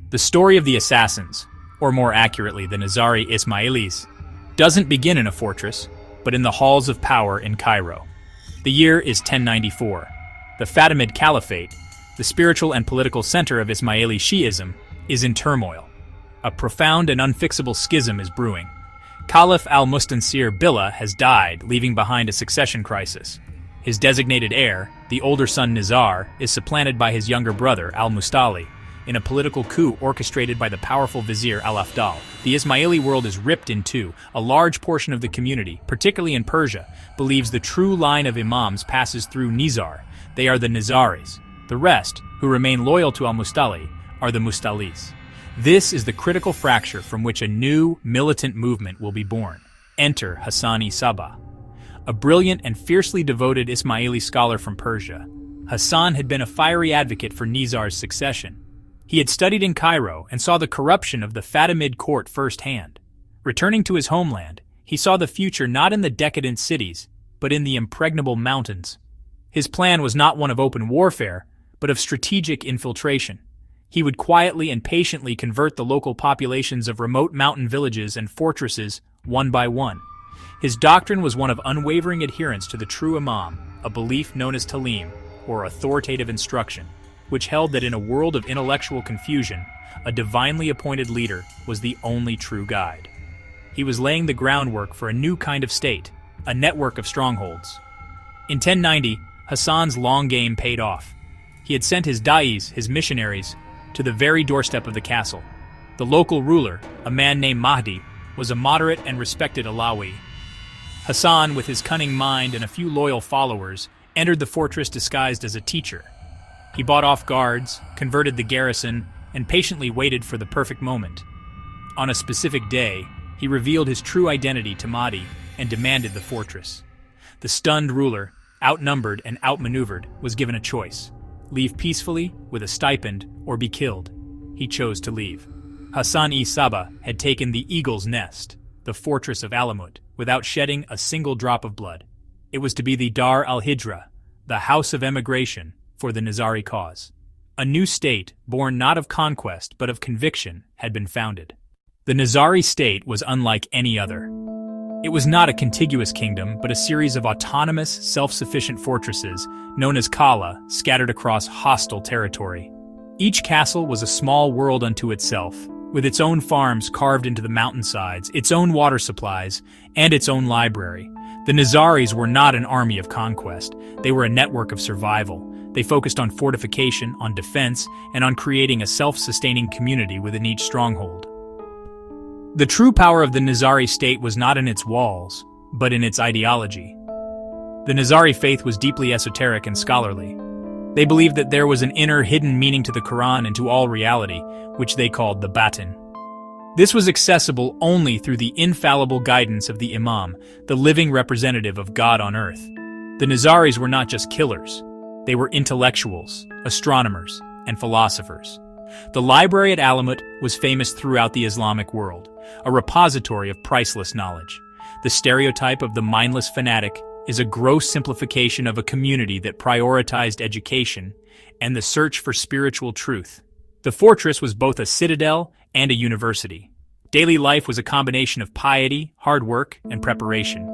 The story of the assassins, or more accurately the Nizari Ismailis, doesn't begin in a fortress, but in the halls of power in Cairo. The year is 1094. The Fatimid Caliphate, the spiritual and political center of Ismaili Shi'ism, is in turmoil. A profound and unfixable schism is brewing. Caliph al-Mustansir Billah has died, leaving behind a succession crisis. His designated heir, the older son Nizar, is supplanted by his younger brother al-Mustali in a political coup orchestrated by the powerful vizier al-Afdal. The Ismaili world is ripped in two. A large portion of the community, particularly in Persia, believes the true line of imams passes through Nizar. They are the Nizaris. The rest, who remain loyal to al-Mustali, are the Mustalis. This is the critical fracture from which a new, militant movement will be born. Enter Hasan-i Sabbah. A brilliant and fiercely devoted Ismaili scholar from Persia, Hasan had been a fiery advocate for Nizar's succession. He had studied in Cairo and saw the corruption of the Fatimid court firsthand. Returning to his homeland, he saw the future not in the decadent cities, but in the impregnable mountains. His plan was not one of open warfare, but of strategic infiltration. He would quietly and patiently convert the local populations of remote mountain villages and fortresses one by one. His doctrine was one of unwavering adherence to the true imam, a belief known as talim, or authoritative instruction, which held that in a world of intellectual confusion, a divinely appointed leader was the only true guide. He was laying the groundwork for a new kind of state, a network of strongholds. In 1090, Hasan's long game paid off. He had sent his da'is, his missionaries, to the very doorstep of the castle. The local ruler, a man named Mahdi, was a moderate and respected Alawi. Hasan, with his cunning mind and a few loyal followers, entered the fortress disguised as a teacher. He bought off guards, converted the garrison, and patiently waited for the perfect moment. On a specific day, he revealed his true identity to Mahdi and demanded the fortress. The stunned ruler, outnumbered and outmaneuvered, was given a choice: leave peacefully, with a stipend, or be killed. He chose to leave. Hasan-i Sabbah had taken the Eagle's Nest, the fortress of Alamut, without shedding a single drop of blood. It was to be the Dar al-Hijra, the house of emigration, for the Nizari cause. A new state, born not of conquest but of conviction, had been founded. The Nizari state was unlike any other. It was not a contiguous kingdom, but a series of autonomous, self-sufficient fortresses, known as Kala, scattered across hostile territory. Each castle was a small world unto itself, with its own farms carved into the mountainsides, its own water supplies, and its own library. The Nizaris were not an army of conquest. They were a network of survival. They focused on fortification, on defense, and on creating a self-sustaining community within each stronghold. The true power of the Nizari state was not in its walls, but in its ideology. The Nizari faith was deeply esoteric and scholarly. They believed that there was an inner, hidden meaning to the Quran and to all reality, which they called the batin. This was accessible only through the infallible guidance of the Imam, the living representative of God on earth. The Nizaris were not just killers. They were intellectuals, astronomers, and philosophers. The library at Alamut was famous throughout the Islamic world, a repository of priceless knowledge. The stereotype of the mindless fanatic is a gross simplification of a community that prioritized education and the search for spiritual truth. The fortress was both a citadel and a university. Daily life was a combination of piety, hard work, and preparation.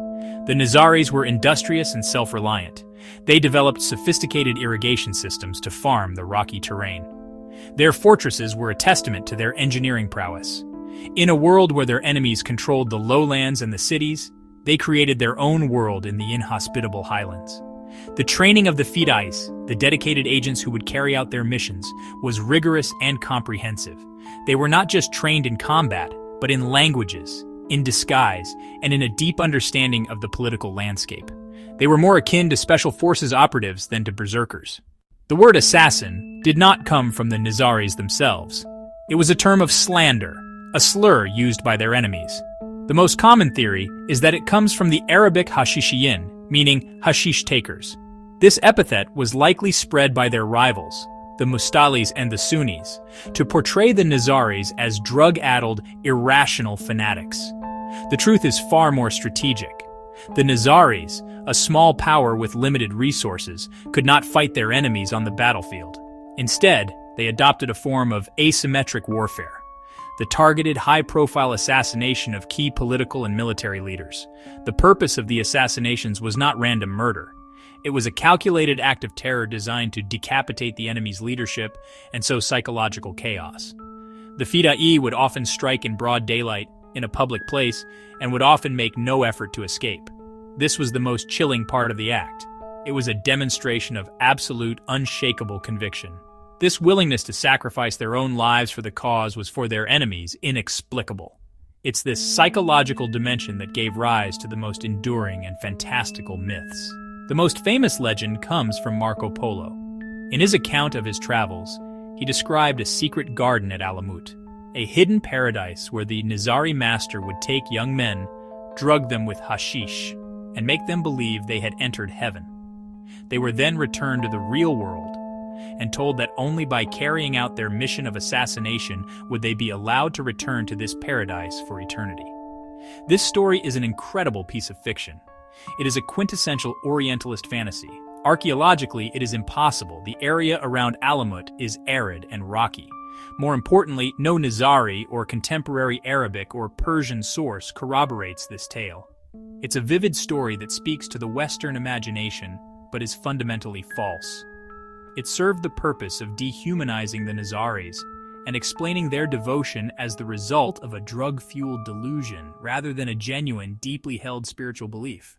The Nizaris were industrious and self-reliant. They developed sophisticated irrigation systems to farm the rocky terrain. Their fortresses were a testament to their engineering prowess. In a world where their enemies controlled the lowlands and the cities, they created their own world in the inhospitable highlands. The training of the fidais, the dedicated agents who would carry out their missions, was rigorous and comprehensive. They were not just trained in combat, but in languages, in disguise, and in a deep understanding of the political landscape. They were more akin to special forces operatives than to berserkers. The word assassin did not come from the Nizaris themselves. It was a term of slander, a slur used by their enemies. The most common theory is that it comes from the Arabic hashishiyin, meaning hashish takers. This epithet was likely spread by their rivals, the Mustalis and the Sunnis, to portray the Nizaris as drug-addled, irrational fanatics. The truth is far more strategic. The Nizaris, a small power with limited resources, could not fight their enemies on the battlefield. Instead, They adopted a form of asymmetric warfare, the targeted, high-profile assassination of key political and military leaders. The purpose of the assassinations was not random murder. It was a calculated act of terror designed to decapitate the enemy's leadership and sow psychological chaos. The fidai would often strike in broad daylight, in a public place, and would often make no effort to escape. This was the most chilling part of the act. It was a demonstration of absolute, unshakable conviction. This willingness to sacrifice their own lives for the cause was for their enemies inexplicable. It's this psychological dimension that gave rise to the most enduring and fantastical myths. The most famous legend comes from Marco Polo. In his account of his travels, he described a secret garden at Alamut, a hidden paradise where the Nizari master would take young men, drug them with hashish, and make them believe they had entered heaven. They were then returned to the real world and told that only by carrying out their mission of assassination would they be allowed to return to this paradise for eternity. This story is an incredible piece of fiction. It is a quintessential Orientalist fantasy. Archaeologically, it is impossible. The area around Alamut is arid and rocky. More importantly, no Nizari or contemporary Arabic or Persian source corroborates this tale. It's a vivid story that speaks to the Western imagination, but is fundamentally false. It served the purpose of dehumanizing the Nizaris and explaining their devotion as the result of a drug-fueled delusion rather than a genuine, deeply held spiritual belief.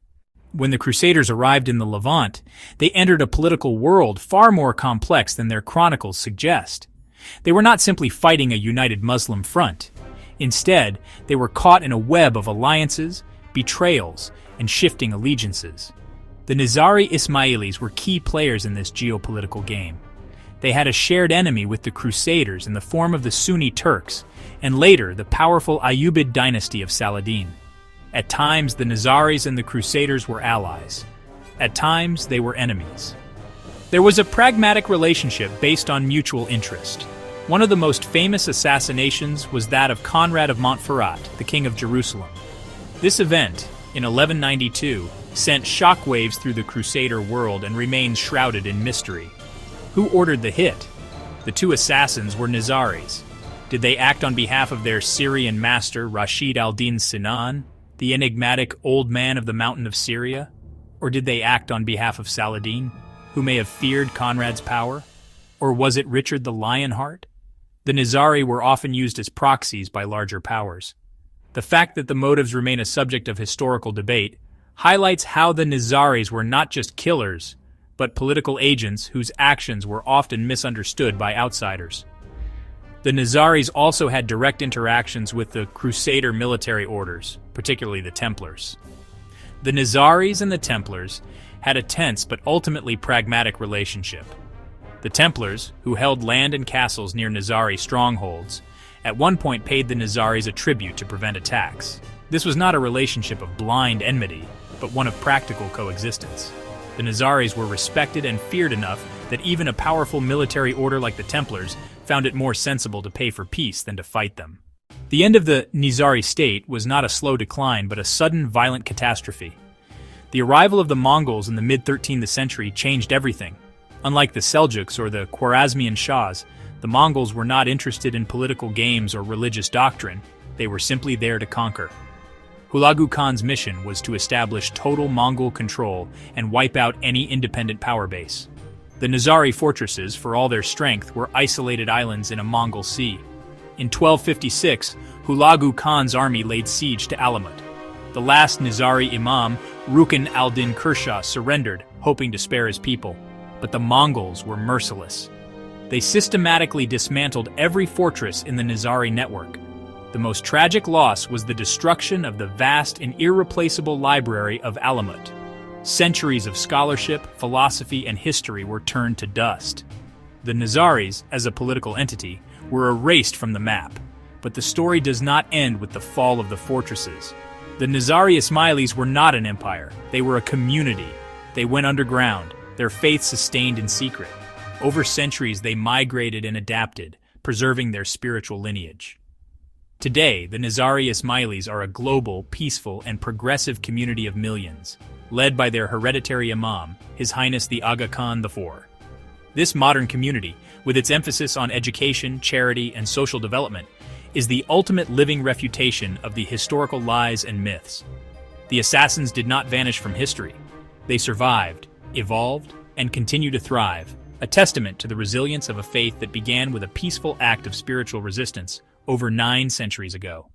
When the Crusaders arrived in the Levant, they entered a political world far more complex than their chronicles suggest. They were not simply fighting a united Muslim front. Instead, they were caught in a web of alliances, betrayals, and shifting allegiances. The Nizari Ismailis were key players in this geopolitical game. They had a shared enemy with the Crusaders in the form of the Sunni Turks, and later the powerful Ayyubid dynasty of Saladin. At times, the Nizaris and the Crusaders were allies. At times, they were enemies. There was a pragmatic relationship based on mutual interest. One of the most famous assassinations was that of Conrad of Montferrat, the King of Jerusalem. This event, in 1192, sent shockwaves through the Crusader world and remains shrouded in mystery. Who ordered the hit? The two assassins were Nizaris. Did they act on behalf of their Syrian master, Rashid al-Din Sinan, the enigmatic old man of the mountain of Syria? Or did they act on behalf of Saladin, who may have feared Conrad's power? Or was it Richard the Lionheart? The Nizari were often used as proxies by larger powers. The fact that the motives remain a subject of historical debate highlights how the Nizaris were not just killers, but political agents whose actions were often misunderstood by outsiders. The Nizaris also had direct interactions with the Crusader military orders, particularly the Templars. The Nizaris and the Templars had a tense but ultimately pragmatic relationship. The Templars, who held land and castles near Nizari strongholds, at one point paid the Nizaris a tribute to prevent attacks. This was not a relationship of blind enmity, but one of practical coexistence. The Nizaris were respected and feared enough that even a powerful military order like the Templars found it more sensible to pay for peace than to fight them. The end of the Nizari state was not a slow decline, but a sudden, violent catastrophe. The arrival of the Mongols in the mid-13th century changed everything. Unlike the Seljuks or the Khwarezmian Shahs, the Mongols were not interested in political games or religious doctrine. They were simply there to conquer. Hulagu Khan's mission was to establish total Mongol control and wipe out any independent power base. The Nizari fortresses, for all their strength, were isolated islands in a Mongol sea. In 1256, Hulagu Khan's army laid siege to Alamut. The last Nizari imam, Rukn al-Din Kershaw, surrendered, hoping to spare his people. But the Mongols were merciless. They systematically dismantled every fortress in the Nizari network. The most tragic loss was the destruction of the vast and irreplaceable library of Alamut. Centuries of scholarship, philosophy, and history were turned to dust. The Nizaris, as a political entity, were erased from the map. But the story does not end with the fall of the fortresses. The Nizari Ismailis were not an empire. They were a community. They went underground, their faith sustained in secret. Over centuries, they migrated and adapted, preserving their spiritual lineage. Today, the Nizari Ismailis are a global, peaceful, and progressive community of millions, led by their hereditary imam, His Highness the Aga Khan IV. This modern community, with its emphasis on education, charity, and social development, is the ultimate living refutation of the historical lies and myths. The assassins did not vanish from history. They survived, evolved, and continue to thrive, a testament to the resilience of a faith that began with a peaceful act of spiritual resistance over 9 centuries ago.